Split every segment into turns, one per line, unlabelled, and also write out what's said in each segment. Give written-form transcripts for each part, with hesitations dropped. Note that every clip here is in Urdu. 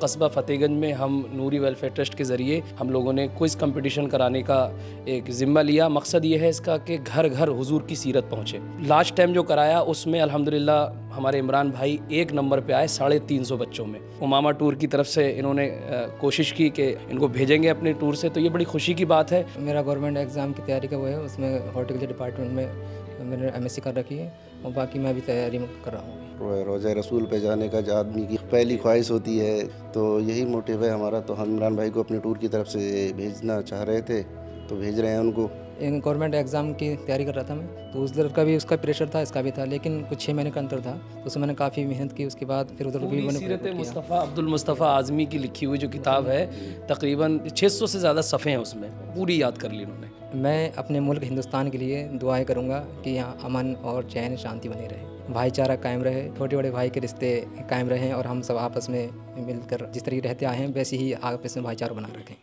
قصبہ فتح گنج میں ہم نوری ویلفیئر ٹرسٹ کے ذریعے ہم لوگوں نے کوئز کمپٹیشن کرانے کا ایک ذمہ لیا۔ مقصد یہ ہے اس کا کہ گھر گھر حضور کی سیرت پہنچے۔ لاسٹ ٹائم جو کرایا اس میں الحمدللہ ہمارے عمران بھائی 1 نمبر پہ آئے 350 بچوں میں۔ امامہ ٹور کی طرف سے انہوں نے کوشش کی کہ ان کو بھیجیں گے اپنے ٹور سے، تو یہ بڑی خوشی کی بات ہے۔
میرا گورنمنٹ ایگزام کی تیاری کا وہ ہے، اس میں ہارٹیکلچر ڈپارٹمنٹ میں میں نے MS کر رکھی ہے، اور باقی میں ابھی تیاری کر رہا ہوں۔
روضہ رسول پہ جانے کا جو آدمی کی پہلی خواہش ہوتی ہے، تو یہی موٹیو ہے ہمارا۔ تو ہم عمران بھائی کو اپنے ٹور کی طرف سے بھیجنا چاہ رہے تھے، تو بھیج رہے ہیں ان کو۔
گورنمنٹ ایگزام کی تیاری کر رہا تھا میں، تو اس کا بھی اس کا پریشر تھا، اس کا بھی تھا، لیکن کچھ 6 مہینے کا انتر تھا، تو اس میں نے کافی محنت کی۔ اس کے بعد پھر ادھر بھی
سیرت مصطفیٰ عبد المصطفیٰ اعظمی کی لکھی ہوئی جو کتاب ہے، تقریباً 600 سے زیادہ صفحے ہیں، اس میں پوری یاد کر لی انہوں نے۔
میں اپنے ملک ہندوستان کے لیے دعائیں کروں گا کہ یہاں امن اور چین شانتی بنی رہے، بھائی چارہ قائم رہے، چھوٹے بڑے بھائی کے رشتے قائم رہیں، اور ہم سب آپس میں مل کر جس طریقے رہتے آئے ہیں ویسے ہی آپس میں بھائی چارہ بنا رکھیں۔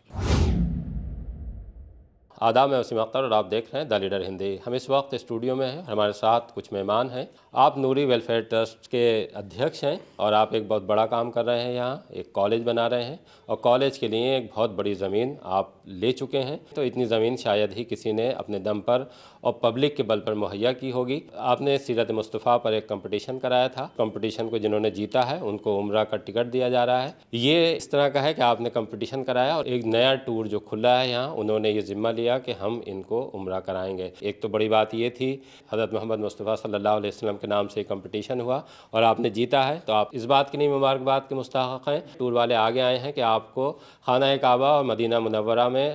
آداب، میں وسیم اختر اور آپ دیکھ رہے ہیں دا لیڈر ہندی۔ ہم اس وقت اسٹوڈیو میں ہیں، ہمارے ساتھ کچھ مہمان ہیں۔ آپ نوری ویلفیئر ٹرسٹ کے ادھیکش ہیں، اور آپ ایک بہت بڑا کام کر رہے ہیں، یہاں ایک کالج بنا رہے ہیں، اور کالج کے لیے ایک بہت بڑی زمین آپ لے چکے ہیں۔ تو اتنی زمین شاید ہی کسی نے اپنے دم پر اور پبلک کے بل پر مہیا کی ہوگی۔ آپ نے سیرت مصطفیٰ پر ایک کمپٹیشن کرایا تھا، کمپٹیشن کو جنہوں نے جیتا ہے ان کو عمرہ کا ٹکٹ دیا جا رہا ہے۔ یہ اس طرح کا ہے کہ آپ نے کمپٹیشن کرایا اور ایک نیا ٹور جو کھلا ہے یہاں، انہوں نے یہ ذمہ لیا کہ ہم ان کو عمرہ کرائیں گے۔ ایک تو بڑی بات یہ تھی، حضرت محمد مصطفیٰ صلی اللہ علیہ وسلم کے نام سے کمپٹیشن ہوا اور آپ نے جیتا ہے، تو آپ اس بات کے لیے مبارکباد کے مستحق ہیں۔ ٹور والے آگے آئے ہیں کہ آپ کو خانہ کعبہ اور مدینہ منورہ میں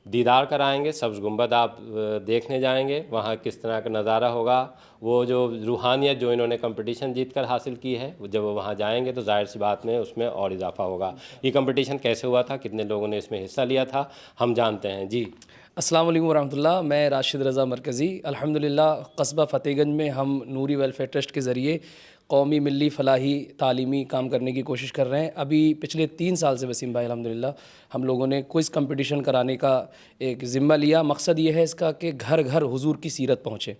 دیدار کرائیں گے، سبز گنبد آپ دیکھنے جائیں گے، وہاں کس طرح کا نظارہ ہوگا، وہ جو روحانیت جو انہوں نے کمپٹیشن جیت کر حاصل کی ہے، جب وہ وہاں جائیں گے تو ظاہر سی بات میں اس میں اور اضافہ ہوگا۔ یہ کمپٹیشن کیسے ہوا تھا، کتنے لوگوں نے اس میں حصہ لیا تھا، ہم جانتے ہیں۔ جی
السلام علیکم ورحمۃ اللہ، میں راشد رضا مرکزی۔ الحمدللہ قصبہ فتح گنج میں ہم نوری ویلفیئر ٹرسٹ کے ذریعے قومی ملی فلاحی تعلیمی کام کرنے کی کوشش کر رہے ہیں۔ ابھی پچھلے 3 سال سے وسیم بھائی الحمدللہ ہم لوگوں نے کوئز کمپٹیشن کرانے کا ایک ذمہ لیا۔ مقصد یہ ہے اس کا کہ گھر گھر حضور کی سیرت پہنچے۔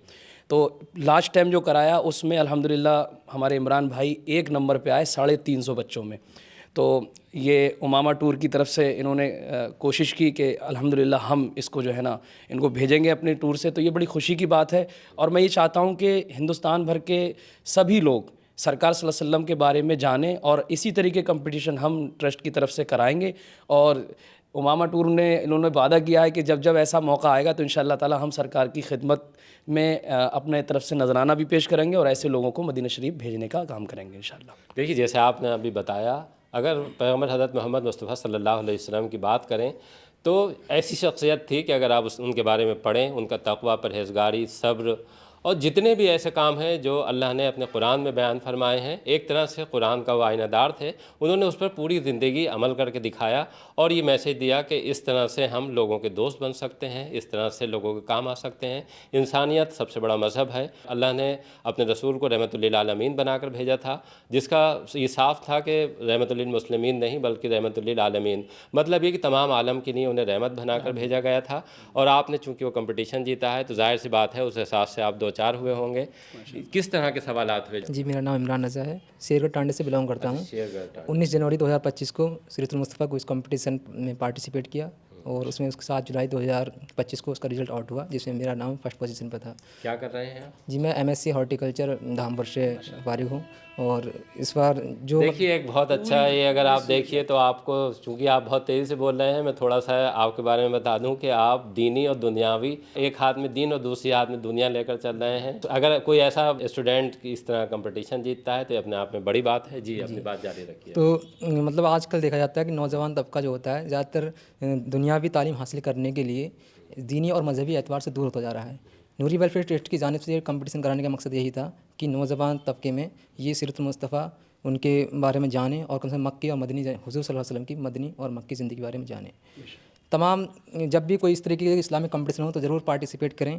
تو لاسٹ ٹائم جو کرایا اس میں الحمدللہ ہمارے عمران بھائی 1 نمبر پہ آئے 350 بچوں میں۔ تو یہ امامہ ٹور کی طرف سے انہوں نے کوشش کی کہ الحمدللہ ہم اس کو جو ہے نا ان کو بھیجیں گے اپنے ٹور سے، تو یہ بڑی خوشی کی بات ہے۔ اور میں یہ چاہتا ہوں کہ ہندوستان بھر کے سبھی لوگ سرکار صلی اللہ علیہ وسلم کے بارے میں جانیں، اور اسی طریقے کمپٹیشن ہم ٹرسٹ کی طرف سے کرائیں گے۔ اور امامہ ٹور نے انہوں نے وعدہ کیا ہے کہ جب جب ایسا موقع آئے گا تو انشاءاللہ تعالی ہم سرکار کی خدمت میں اپنے طرف سے نذرانہ بھی پیش کریں گے، اور ایسے لوگوں کو مدینہ شریف بھیجنے کا کام کریں گے انشاءاللہ۔
دیکھیے، جیسے آپ نے ابھی بتایا، اگر پیغمبر حضرت محمد مصطفیٰ صلی اللہ علیہ وسلم کی بات کریں تو ایسی شخصیت تھی کہ اگر آپ ان کے بارے میں پڑھیں، ان کا تقویٰ، پرہیزگاری، صبر، اور جتنے بھی ایسے کام ہیں جو اللہ نے اپنے قرآن میں بیان فرمائے ہیں، ایک طرح سے قرآن کا وہ آئینہ دار تھے۔ انہوں نے اس پر پوری زندگی عمل کر کے دکھایا اور یہ میسیج دیا کہ اس طرح سے ہم لوگوں کے دوست بن سکتے ہیں، اس طرح سے لوگوں کے کام آ سکتے ہیں۔ انسانیت سب سے بڑا مذہب ہے۔ اللہ نے اپنے رسول کو رحمت للعالمین بنا کر بھیجا تھا، جس کا یہ صاف تھا کہ رحمت للمسلمین نہیں بلکہ رحمت للعالمین، مطلب یہ کہ تمام عالم کے لیے انہیں رحمت بنا کر بھیجا گیا تھا۔ اور آپ نے چونکہ وہ کمپٹیشن جیتا ہے تو ظاہر سی بات ہے اس احساس سے آپ 2-4 ہوئے ہوں گے۔ کس طرح کے سوالات ہوئے؟
جی، میرا نام عمران رضا ہے، شیرگڑھ ٹانڈے سے بلانگ کرتا ہوں۔
شیرگڑھ
19 جنوری 2025 کو سیرت المصطفیٰ کو اس کمپٹیشن میں پارٹیسپیٹ کیا، اور اس میں 7 جولائی 2025 کو اس کا رزلٹ آؤٹ ہوا، جس میں میرا نام فرسٹ پوزیشن پہ تھا۔
کیا کر رہے ہیں آپ؟
جی، میں MSc ہارٹیکلچر دھامپور سے فارغ ہوں، اور اس بار جو
دیکھیے ایک بہت اچھا ہے یہ، اگر آپ دیکھیے تو آپ کو، چونکہ آپ بہت تیزی سے بول رہے ہیں، میں تھوڑا سا آپ کے بارے میں بتا دوں کہ آپ دینی اور دنیاوی، ایک ہاتھ میں دین اور دوسری ہاتھ میں دنیا لے کر چل رہے ہیں۔ تو اگر کوئی ایسا اسٹوڈنٹ اس طرح کمپٹیشن جیتتا ہے تو اپنے آپ میں بڑی بات ہے۔ جی اپنی بات جاری رکھیے۔
تو مطلب آج کل دیکھا جاتا ہے کہ نوجوان طبقہ جو ہوتا ہے زیادہ تر دنیاوی تعلیم حاصل کرنے کے لیے دینی اور مذہبی اعتبار سے دور ہوتا جا رہا ہے۔ نوری ویلفیئر ٹرسٹ کی جانب سے یہ کمپٹیشن کرانے کا مقصد یہی تھا کہ نوجوان طبقے میں یہ سیرت المصطفیٰ ان کے بارے میں جانیں، اور کم سے کم مکی اور مدنی حضور صلی اللہ علیہ وسلم کی مدنی اور مکی زندگی کے بارے میں جانیں۔ تمام جب بھی کوئی اس طریقے کے اسلامک کمپٹیشن ہو تو ضرور پارٹیسپیٹ کریں،